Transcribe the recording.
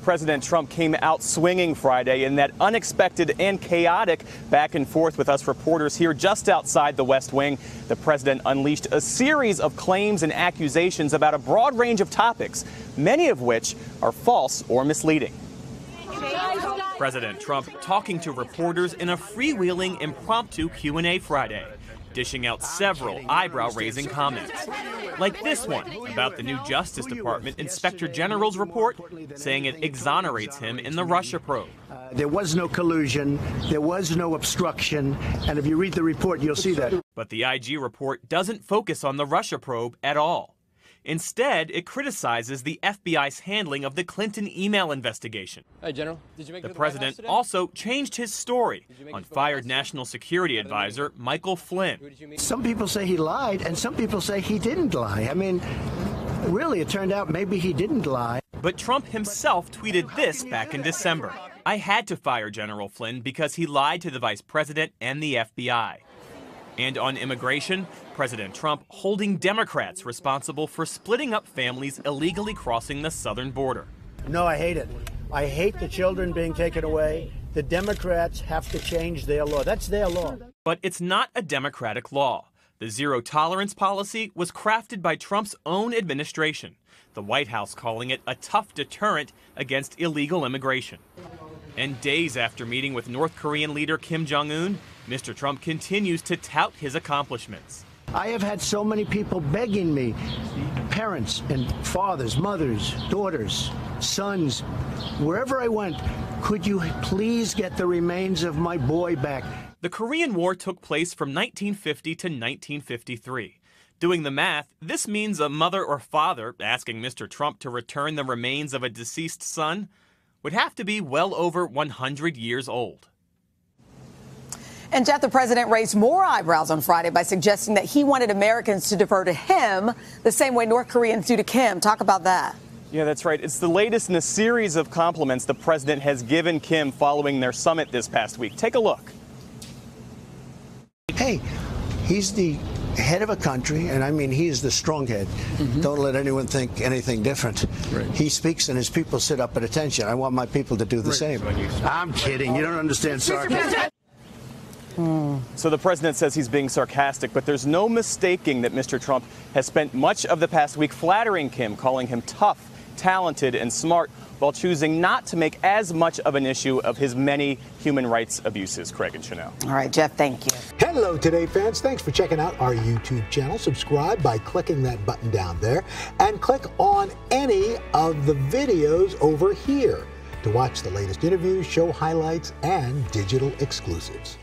President Trump came out swinging Friday in that unexpected and chaotic back and forth with us reporters here just outside the West Wing. The president unleashed a series of claims and accusations about a broad range of topics, many of which are false or misleading. President Trump talking to reporters in a freewheeling impromptu Q&A Friday, dishing out several eyebrow-raising comments, like this one about the new Justice Department Inspector General's report, saying it exonerates him in the Russia probe. There was no collusion, there was no obstruction, and if you read the report, you'll see that. But the IG report doesn't focus on the Russia probe at all. Instead, it criticizes the FBI's handling of the Clinton email investigation. Hey, General, did you make it The to the White House president today? also changed his story on it to the fired White House? National Security Advisor Michael Flynn. Some people say he lied, and some people say he didn't lie. I mean, really, it turned out maybe he didn't lie. But Trump himself tweeted this back in December. I had to fire General Flynn because he lied to the vice president and the FBI. And on immigration, President Trump holding Democrats responsible for splitting up families illegally crossing the southern border. No, I hate it. I hate the children being taken away. The Democrats have to change their law. That's their law. But it's not a Democratic law. The zero-tolerance policy was crafted by Trump's own administration, the White House calling it a tough deterrent against illegal immigration. And days after meeting with North Korean leader Kim Jong-un, Mr. Trump continues to tout his accomplishments. I have had so many people begging me, parents and fathers, mothers, daughters, sons, wherever I went, could you please get the remains of my boy back? The Korean War took place from 1950 to 1953. Doing the math, this means a mother or father asking Mr. Trump to return the remains of a deceased son would have to be well over 100 years old. And Jeff, the president raised more eyebrows on Friday by suggesting that he wanted Americans to defer to him the same way North Koreans do to Kim. Talk about that. Yeah, that's right. It's the latest in a series of compliments the president has given Kim following their summit this past week. Take a look. Hey, he's the head of a country, and I mean, he's the strong head. Don't let anyone think anything different. Right. He speaks and his people sit up at attention. I want my people to do the same. I'm kidding. You don't understand sarcasm. So the president says he's being sarcastic, but there's no mistaking that Mr. Trump has spent much of the past week flattering Kim, calling him tough, talented, and smart, while choosing not to make as much of an issue of his many human rights abuses. Craig and Chanel. All right, Jeff, thank you. Hello, Today fans. Thanks for checking out our YouTube channel. Subscribe by clicking that button down there and click on any of the videos over here to watch the latest interviews, show highlights, and digital exclusives.